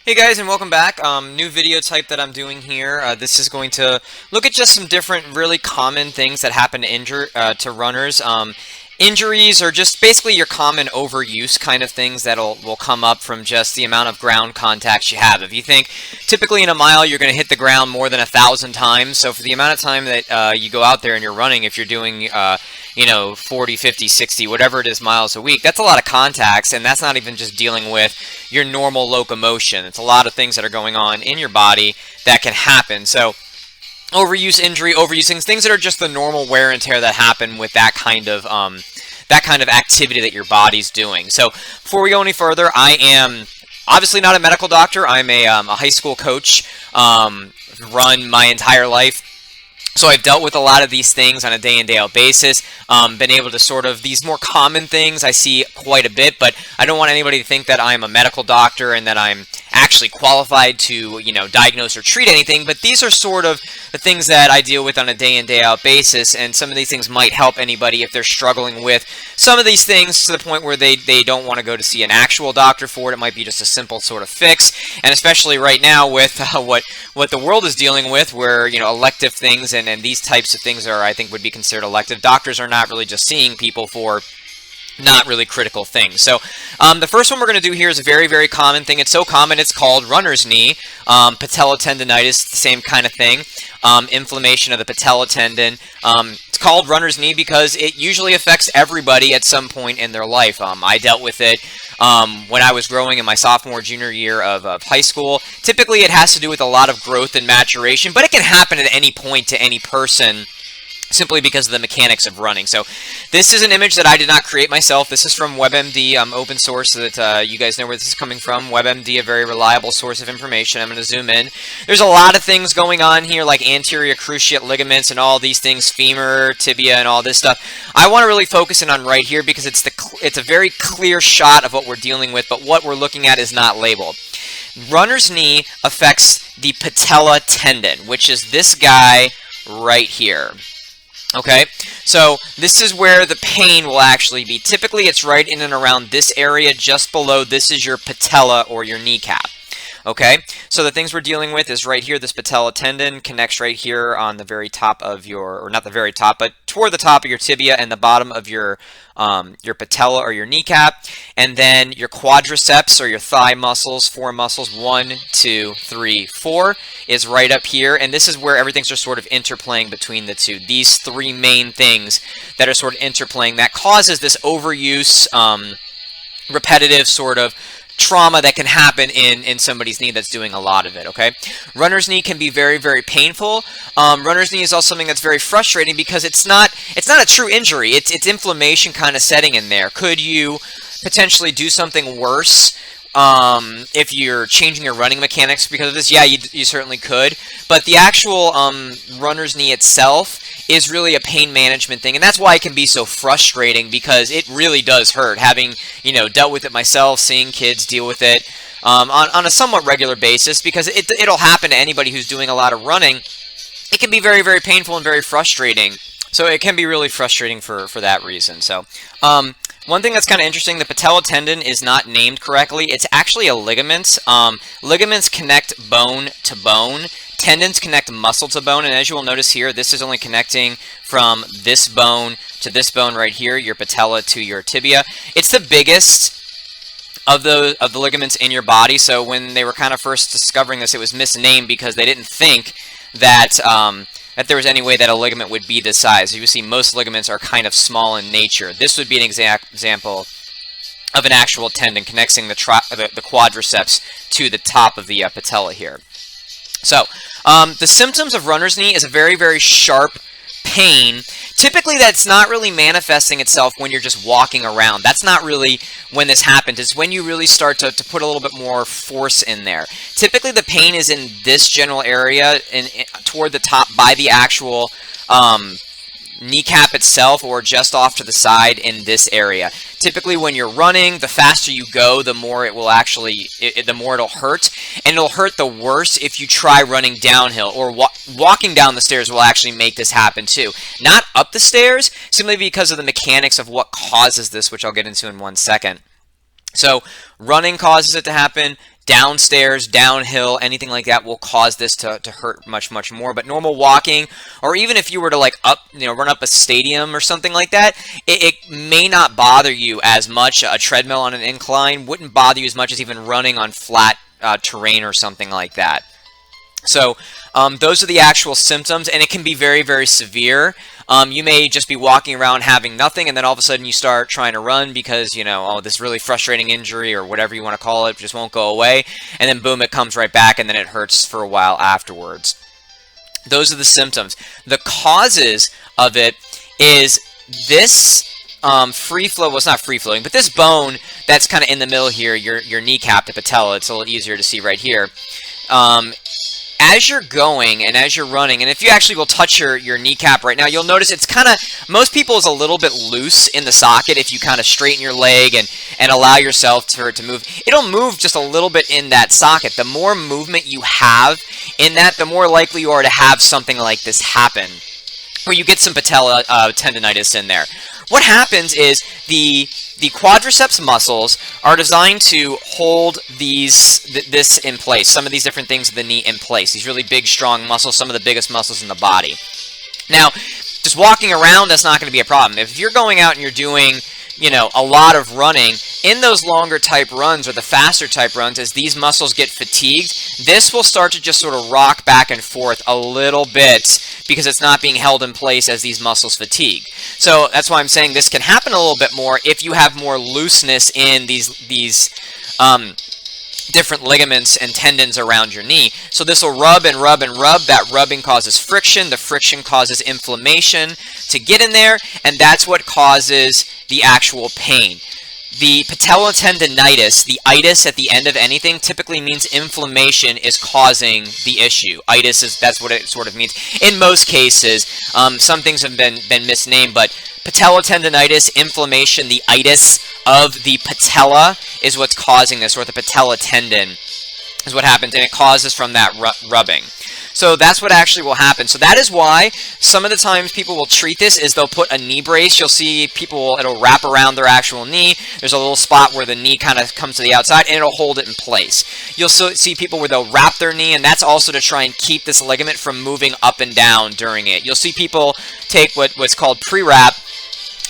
Hey guys, and welcome back. New video type that I'm doing here. This is going to look at just some different really common things that happen to runners. Injuries are just basically your common overuse kind of things that will come up from just the amount of ground contact you have. If you think typically in a mile you're going to hit the ground more than 1,000 times, so for the amount of time that you go out there and you're running, if you're doing 40, 50, 60, whatever it is miles a week, that's a lot of contacts, and that's not even just dealing with your normal locomotion. It's a lot of things that are going on in your body that can happen. So overuse, injury, overuse things that are just the normal wear and tear that happen with that kind of activity that your body's doing. So before we go any further, I am obviously not a medical doctor. I'm a high school coach, run my entire life. So I've dealt with a lot of these things on a day in, day out basis, been able to sort of, these more common things I see quite a bit, but I don't want anybody to think that I'm a medical doctor and that I'm actually qualified to, diagnose or treat anything, but these are sort of the things that I deal with on a day in, day out basis, and some of these things might help anybody if they're struggling with some of these things to the point where they don't want to go to see an actual doctor for it. It might be just a simple sort of fix, and especially right now with what the world is dealing with, where, elective things and these types of things are, I think, would be considered elective. Doctors are not really just seeing people for not really critical things. So the first one we're going to do here is a very, very common thing. It's so common it's called runner's knee. Patellar tendonitis, the same kind of thing. Inflammation of the patella tendon. It's called runner's knee because it usually affects everybody at some point in their life. I dealt with it when I was growing in my sophomore, junior year of high school. Typically it has to do with a lot of growth and maturation, but it can happen at any point to any person, simply because of the mechanics of running. So this is an image that I did not create myself. This is from WebMD, open source, so that you guys know where this is coming from. WebMD, a very reliable source of information. I'm going to zoom in. There's a lot of things going on here, like anterior cruciate ligaments and all these things, femur, tibia, and all this stuff. I want to really focus in on right here because it's a very clear shot of what we're dealing with, but what we're looking at is not labeled. Runner's knee affects the patella tendon, which is this guy right here. Okay, so this is where the pain will actually be. Typically, it's right in and around this area, just below. This is your patella or your kneecap. Okay, so the things we're dealing with is right here. This patella tendon connects right here on the very top of your, or not the very top, but toward the top of your tibia and the bottom of your patella or your kneecap, and then your quadriceps or your thigh muscles, four muscles, 1, 2, 3, 4, is right up here, and this is where everything's just sort of interplaying between the two. These three main things that are sort of interplaying that causes this overuse, repetitive sort of trauma that can happen in somebody's knee that's doing a lot of it. Okay, runner's knee can be very, very painful. Runner's knee is also something that's very frustrating because it's not a true injury. It's inflammation kind of setting in there. Could you potentially do something worse if you're changing your running mechanics because of this? Yeah, you certainly could, but the actual runner's knee itself is really a pain management thing, and that's why it can be so frustrating, because it really does hurt. Having dealt with it myself, seeing kids deal with it on a somewhat regular basis, because it'll happen to anybody who's doing a lot of running. It can be very, very painful and very frustrating. So it can be really frustrating for that reason. So one thing that's kind of interesting, the patella tendon is not named correctly. It's actually a ligament. Ligaments connect bone to bone. Tendons connect muscle to bone, and as you will notice here, this is only connecting from this bone to this bone right here, your patella to your tibia. It's the biggest of the ligaments in your body, so when they were kind of first discovering this, it was misnamed because they didn't think that that there was any way that a ligament would be this size. You see, most ligaments are kind of small in nature. This would be an example of an actual tendon connecting the quadriceps to the top of the patella here. So, the symptoms of runner's knee is a very, very sharp pain. Typically, that's not really manifesting itself when you're just walking around. That's not really when this happens. It's when you really start to put a little bit more force in there. Typically, the pain is in this general area, toward the top by the actual kneecap itself, or just off to the side in this area. Typically, when you're running, the faster you go, the more it will the more it'll hurt, and it'll hurt the worse if you try running downhill, or walking down the stairs will actually make this happen too. Not up the stairs, simply because of the mechanics of what causes this, which I'll get into in 1 second. So running causes it to happen. downstairs, downhill, anything like that will cause this to hurt much, much more. But normal walking, or even if you were to like run up a stadium or something like that, it may not bother you as much. A treadmill on an incline wouldn't bother you as much as even running on flat terrain or something like that. So those are the actual symptoms, and it can be very, very severe. You may just be walking around having nothing, and then all of a sudden you start trying to run because, oh, this really frustrating injury or whatever you want to call it just won't go away, and then boom, it comes right back, and then it hurts for a while afterwards. Those are the symptoms. The causes of it is this free flow, well, it's not free flowing, but this bone that's kind of in the middle here, your kneecap, the patella, it's a little easier to see right here. As you're going and as you're running, and if you actually will touch your kneecap right now, you'll notice it's kind of, most people is a little bit loose in the socket. If you kind of straighten your leg and allow yourself to move, it'll move just a little bit in that socket. The more movement you have in that, the more likely you are to have something like this happen, where you get some patella tendonitis in there. What happens is the quadriceps muscles are designed to hold this in place, some of these different things of the knee in place, these really big, strong muscles, some of the biggest muscles in the body. Now, just walking around, that's not going to be a problem. If you're going out and you're doing, a lot of running, in those longer type runs or the faster type runs, as these muscles get fatigued, this will start to just sort of rock back and forth a little bit because it's not being held in place as these muscles fatigue. So that's why I'm saying this can happen a little bit more if you have more looseness in these different ligaments and tendons around your knee. So this will rub and rub and rub. That rubbing causes friction. The friction causes inflammation to get in there, and that's what causes the actual pain. The patellar tendonitis, the itis at the end of anything, typically means inflammation is causing the issue. Itis that's what it sort of means. In most cases, some things have been misnamed, but patellar tendonitis, inflammation, the itis of the patella is what's causing this, or the patella tendon is what happens, and it causes from that rubbing. So that's what actually will happen. So that is why some of the times people will treat this is they'll put a knee brace. You'll see people, it'll wrap around their actual knee. There's a little spot where the knee kind of comes to the outside, and it'll hold it in place. You'll see people where they'll wrap their knee, and that's also to try and keep this ligament from moving up and down during it. You'll see people take what's called pre-wrap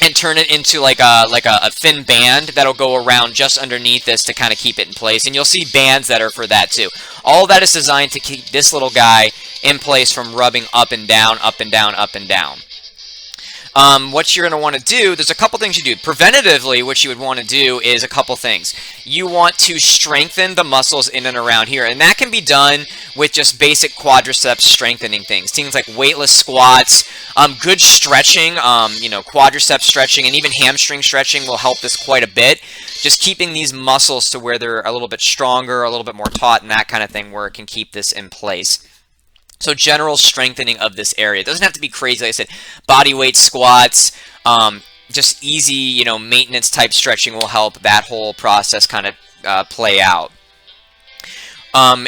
and turn it into like a thin band that'll go around just underneath this to kind of keep it in place. And you'll see bands that are for that too. All of that is designed to keep this little guy in place from rubbing up and down, up and down, up and down. What you're going to want to do, there's a couple things you do. Preventatively, what you would want to do is a couple things. You want to strengthen the muscles in and around here, and that can be done with just basic quadriceps strengthening things. Things like weightless squats, good stretching, quadriceps stretching, and even hamstring stretching will help this quite a bit. Just keeping these muscles to where they're a little bit stronger, a little bit more taut, and that kind of thing, where it can keep this in place. So general strengthening of this area. It doesn't have to be crazy. Like I said, body weight squats, just easy, maintenance type stretching will help that whole process kind of play out.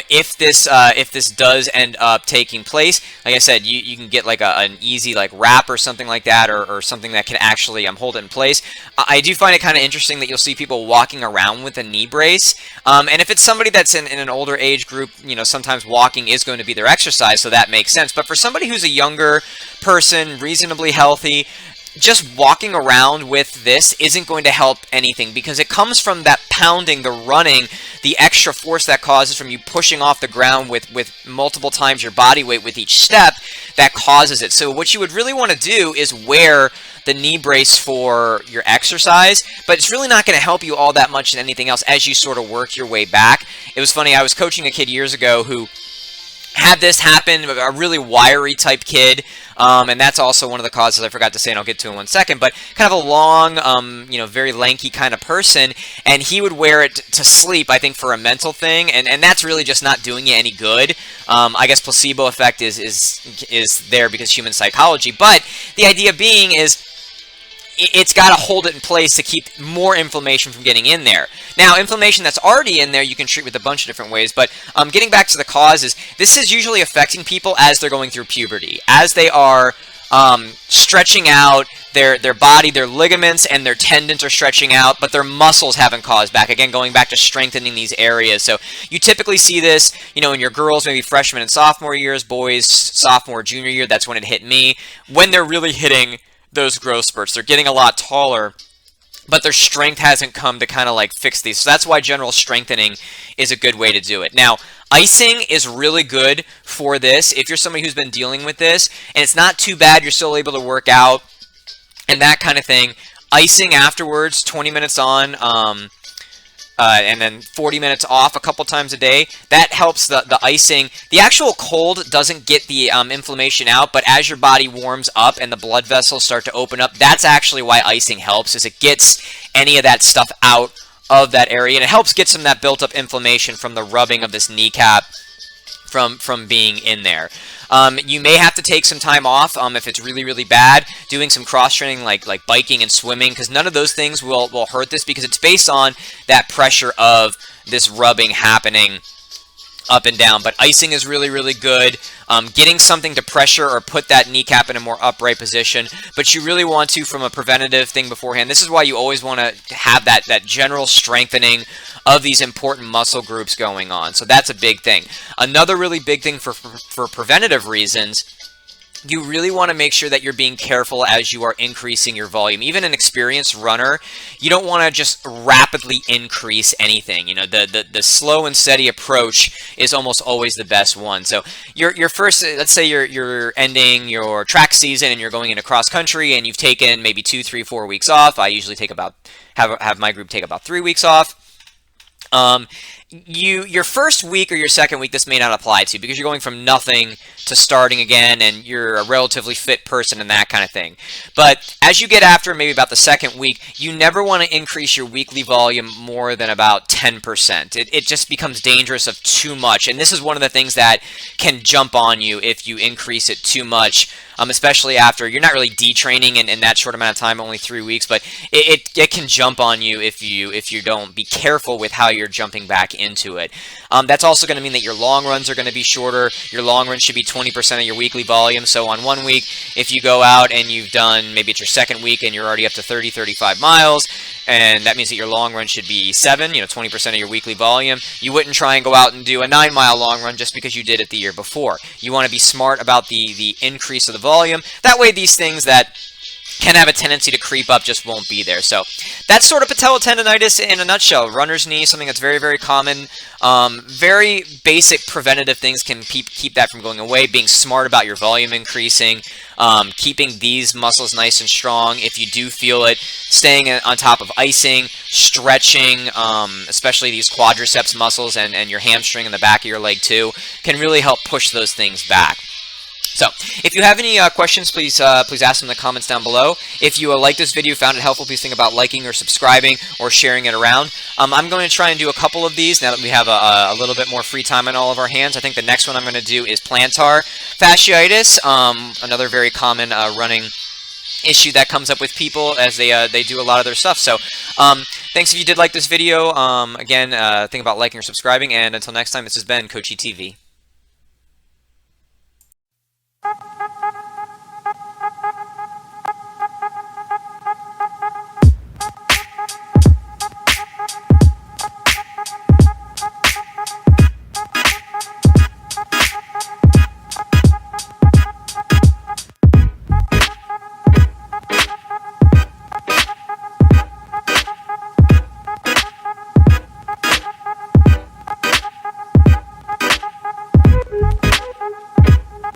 If this does end up taking place, like I said, you can get like an easy wrap or something like that, or something that can actually hold it in place. I do find it kind of interesting that you'll see people walking around with a knee brace, and if it's somebody that's in an older age group, sometimes walking is going to be their exercise, so that makes sense. But for somebody who's a younger person, reasonably healthy, just walking around with this isn't going to help anything, because it comes from that pounding, the running, the extra force that causes from you pushing off the ground with multiple times your body weight with each step that causes it. So what you would really want to do is wear the knee brace for your exercise, but it's really not going to help you all that much in anything else as you sort of work your way back. It was funny, I was coaching a kid years ago who had this happen, a really wiry type kid, and that's also one of the causes I forgot to say, and I'll get to in 1 second, but kind of a long, very lanky kind of person, and he would wear it to sleep, I think, for a mental thing, and that's really just not doing you any good. I guess placebo effect is there because human psychology, but the idea being is it's got to hold it in place to keep more inflammation from getting in there. Now, inflammation that's already in there, you can treat with a bunch of different ways, but getting back to the causes, this is usually affecting people as they're going through puberty. As they are stretching out, their body, their ligaments and their tendons are stretching out, but their muscles haven't caused back. Again, going back to strengthening these areas. So you typically see this, you know, in your girls, maybe freshman and sophomore years, boys, sophomore, junior year. That's when it hit me. When they're really hitting those growth spurts, they're getting a lot taller, but their strength hasn't come to kind of like fix these. So that's why general strengthening is a good way to do it. Now, icing is really good for this if you're somebody who's been dealing with this, and it's not too bad. You're still able to work out and that kind of thing. Icing afterwards, 20 minutes on, and then 40 minutes off a couple times a day. That helps the icing. The actual cold doesn't get the inflammation out, but as your body warms up and the blood vessels start to open up, that's actually why icing helps, is it gets any of that stuff out of that area, and it helps get some of that built up inflammation from the rubbing of this kneecap from being in there. You may have to take some time off if it's really, really bad, doing some cross-training like biking and swimming, because none of those things will hurt this, because it's based on that pressure of this rubbing happening up and down. But icing is really, really good. Getting something to pressure or put that kneecap in a more upright position, but you really want to, from a preventative thing beforehand, this is why you always want to have that general strengthening of these important muscle groups going on. So that's a big thing. Another really big thing for preventative reasons, you really want to make sure that you're being careful as you are increasing your volume. Even an experienced runner, you don't want to just rapidly increase anything. You know, the slow and steady approach is almost always the best one. So your first, let's say you're ending your track season and you're going into cross country and you've taken maybe 2, 3, 4 weeks off. I usually take about have my group take about 3 weeks off. Your first week or your second week, this may not apply to, because you're going from nothing to starting again, and you're a relatively fit person and that kind of thing. But as you get after maybe about the second week, you never want to increase your weekly volume more than about 10%. It just becomes dangerous of too much, and this is one of the things that can jump on you if you increase it too much, especially after you're not really detraining in that short amount of time, only 3 weeks, but it can jump on you if you don't be careful with how you're jumping back into it. That's also going to mean that your long runs are going to be shorter. Your long runs should be 20% of your weekly volume. So on 1 week, if you go out and you've done, maybe it's your second week and you're already up to 30, 35 miles, and that means that your long run should be 20% of your weekly volume. You wouldn't try and go out and do a 9-mile long run just because you did it the year before. You want to be smart about the increase of the volume. That way these things that can have a tendency to creep up just won't be there. So that's sort of patellar tendonitis in a nutshell. Runner's knee, something that's very, very common. Very basic preventative things can keep that from going away. Being smart about your volume increasing, keeping these muscles nice and strong. If you do feel it, staying on top of icing, stretching, especially these quadriceps muscles and your hamstring and the back of your leg too, can really help push those things back. So, if you have any questions, please ask them in the comments down below. If you like this video, found it helpful, please think about liking or subscribing or sharing it around. I'm going to try and do a couple of these now that we have a little bit more free time on all of our hands. I think the next one I'm going to do is plantar fasciitis, another very common running issue that comes up with people as they do a lot of their stuff. So, thanks if you did like this video. Again, think about liking or subscribing, and until next time, this has been Coachy TV.